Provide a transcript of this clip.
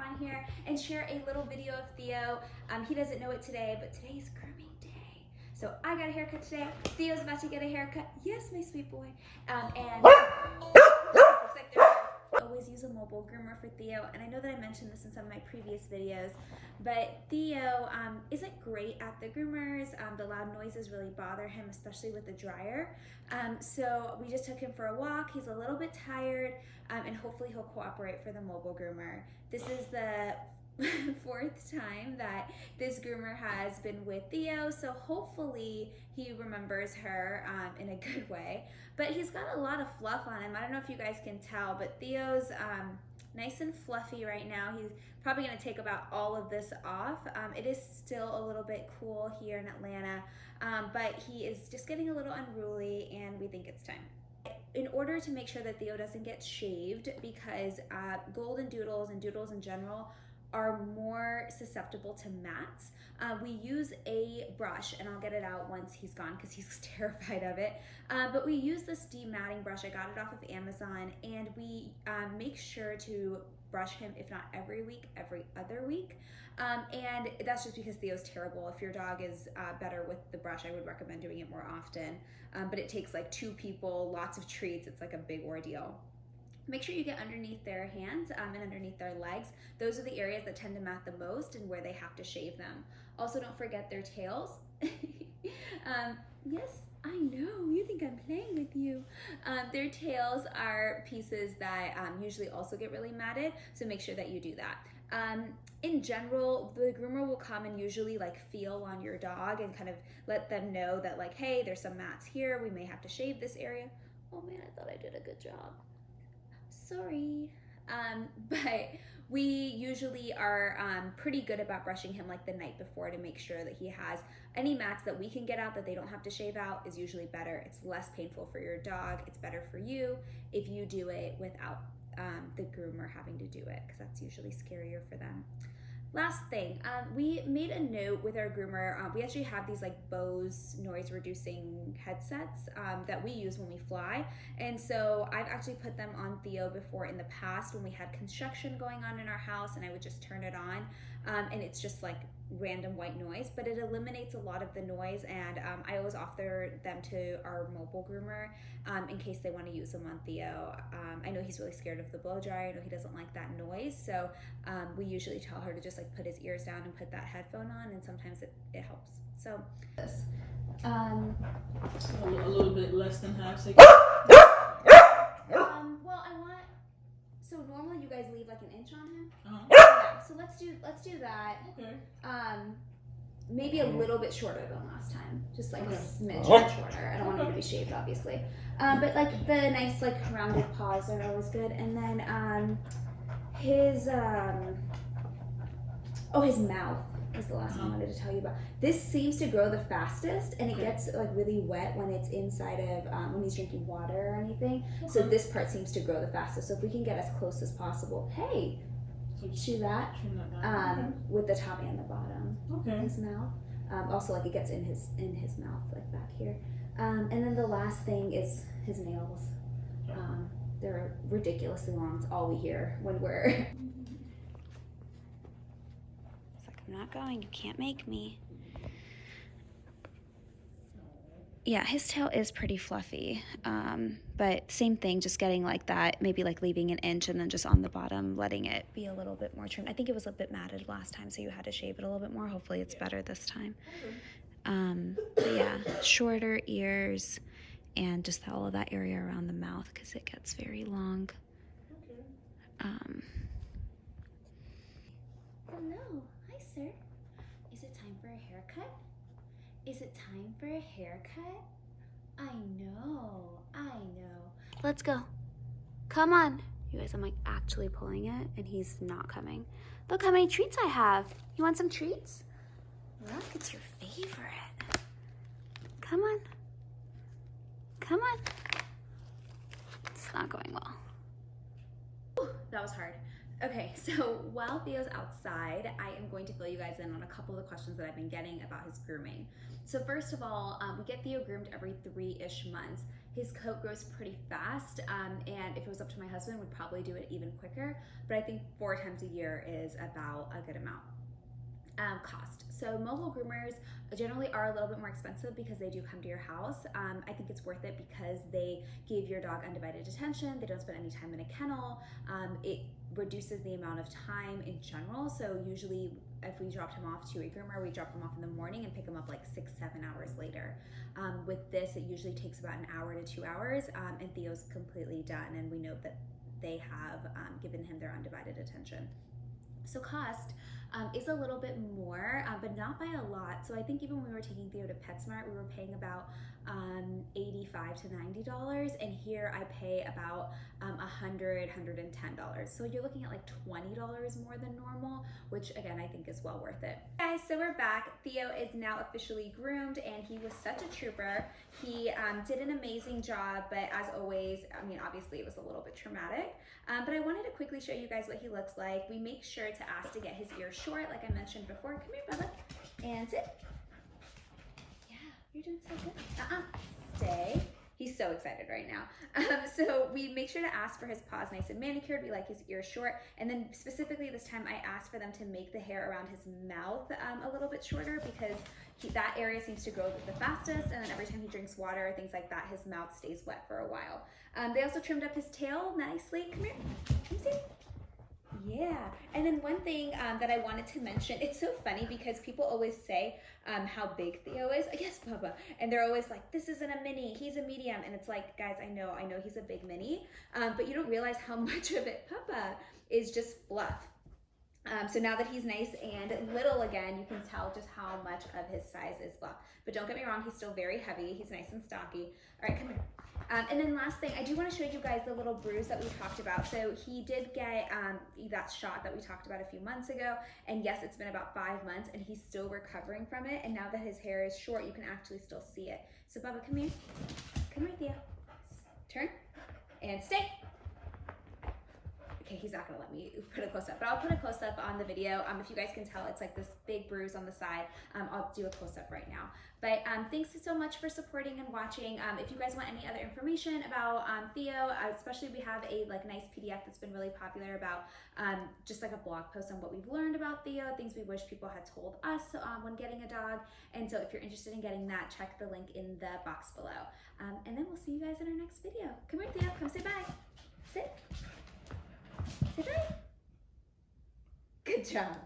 on here and share a little video of Theo. He doesn't know it today, but today's grooming day. So I got a haircut today. Theo's about to get a haircut. Yes, my sweet boy. And looks like they're always use a mobile groomer for Theo, and I know that I mentioned this in some of my previous videos, but Theo isn't great at the groomers. The loud noises really bother him, especially with the dryer. So we just took him for a walk. He's a little bit tired, and hopefully he'll cooperate for the mobile groomer. This is the fourth time that this groomer has been with Theo, so hopefully he remembers her in a good way. But he's got a lot of fluff on him. I don't know if you guys can tell, but Theo's nice and fluffy right now. He's probably going to take about all of this off. It is still a little bit cool here in Atlanta, but he is just getting a little unruly, and we think it's time. In order to make sure that Theo doesn't get shaved, because Goldendoodles and doodles in general are more susceptible to mats, we use a brush, and I'll get it out once he's gone because he's terrified of it, but we use this dematting brush. I got it off of Amazon, and we make sure to brush him, if not every week, every other week. And that's just because Theo's terrible. If your dog is better with the brush, I would recommend doing it more often, but it takes like 2 people, lots of treats. It's like a big ordeal. Make sure you get underneath their hands and underneath their legs. Those are the areas that tend to mat the most and where they have to shave them. Also, don't forget their tails. Yes, I know, you think I'm playing with you. Their tails are pieces that usually also get really matted, so make sure that you do that. In general, the groomer will come and usually like feel on your dog and kind of let them know that like, hey, there's some mats here, we may have to shave this area. Oh man, I thought I did a good job. Sorry. But we usually are pretty good about brushing him like the night before to make sure that he has any mats that we can get out that they don't have to shave out is usually better. It's less painful for your dog. It's better for you if you do it without the groomer having to do it, because that's usually scarier for them. Last thing, we made a note with our groomer. We actually have these like Bose noise reducing headsets that we use when we fly. And so I've actually put them on Theo before in the past when we had construction going on in our house, and I would just turn it on. And it's just like random white noise, but it eliminates a lot of the noise. And I always offer them to our mobile groomer in case they want to use them on Theo. I know he's really scared of the blow dryer. I know he doesn't like that noise. So we usually tell her to just like put his ears down and put that headphone on, and sometimes it helps. So this. A little bit less than half second. Well, so normally you guys leave like an inch on him. Uh-huh. So let's do that. Okay. Maybe a little bit shorter than last time, just like a smidge shorter. I don't want him to be shaved, obviously. But like the nice like rounded paws are always good. And then his mouth was the last thing I wanted to tell you about. This seems to grow the fastest, and it gets like really wet when it's inside of when he's drinking water or anything. So this part seems to grow the fastest. So if we can get as close as possible, hey, do that with the top and the bottom of his mouth. Also, like it gets in his mouth, like back here. And then the last thing is his nails. They're ridiculously long. It's all we hear when we're. I'm not going, you can't make me. Yeah, his tail is pretty fluffy, but same thing, just getting like that, maybe like leaving an inch and then just on the bottom, letting it be a little bit more trimmed. I think it was a bit matted last time, so you had to shave it a little bit more. Hopefully it's better this time. But yeah, shorter ears and just all of that area around the mouth because it gets very long. Hello. Sir, is it time for a haircut? Is it time for a haircut? I know. Let's go. Come on. You guys, I'm like actually pulling it and he's not coming. Look how many treats I have. You want some treats? Look, it's your favorite. Come on. Come on. It's not going well. Ooh, that was hard. Okay, so while Theo's outside, I am going to fill you guys in on a couple of the questions that I've been getting about his grooming. So first of all, we get Theo groomed every 3-ish months. His coat grows pretty fast, and if it was up to my husband, would probably do it even quicker, but I think 4 times a year is about a good amount. Cost. So mobile groomers generally are a little bit more expensive because they do come to your house. I think it's worth it because they give your dog undivided attention. They don't spend any time in a kennel. It reduces the amount of time in general. So usually if we dropped him off to a groomer, we drop him off in the morning and pick him up like 6-7 hours later. With this, it usually takes about an hour to 2 hours, and Theo's completely done, and we know that they have given him their undivided attention. So cost is a little bit more, but not by a lot. So I think even when we were taking Theo to PetSmart, we were paying about $85 to $90, and here I pay about $100, $110. So you're looking at like $20 more than normal, which again, I think is well worth it. Guys, so we're back. Theo is now officially groomed, and he was such a trooper. He did an amazing job, but as always, I mean, obviously it was a little bit traumatic, but I wanted to quickly show you guys what he looks like. We make sure to ask to get his ears short, like I mentioned before. Come here, Bubba, and sit. Yeah, you're doing so good. Stay. He's so excited right now. So we make sure to ask for his paws nice and manicured. We like his ears short. And then specifically this time I asked for them to make the hair around his mouth a little bit shorter because that area seems to grow the fastest. And then every time he drinks water or things like that, his mouth stays wet for a while. They also trimmed up his tail nicely. Come here. Come see. Yeah, and then one thing that I wanted to mention, it's so funny because people always say how big Theo is. Yes, Bubba. And they're always like, this isn't a mini, he's a medium. And it's like, guys, I know he's a big mini, but you don't realize how much of it, Papa, is just fluff. So now that he's nice and little again, you can tell just how much of his size is fluff. But don't get me wrong, he's still very heavy. He's nice and stocky. All right, come here. And then last thing, I do want to show you guys the little bruise that we talked about. So he did get that shot that we talked about a few months ago. And yes, it's been about 5 months and he's still recovering from it. And now that his hair is short, you can actually still see it. So Bubba, come here. Come right there. Turn and stay. Okay, he's not gonna let me put a close-up, but I'll put a close-up on the video. If you guys can tell, it's like this big bruise on the side. I'll do a close-up right now. But thanks so much for supporting and watching. If you guys want any other information about Theo, especially we have a nice PDF that's been really popular about just like a blog post on what we've learned about Theo, things we wish people had told us when getting a dog. And so if you're interested in getting that, check the link in the box below. And then we'll see you guys in our next video. Come here, Theo, come say bye. Sit. Say bye. Good job.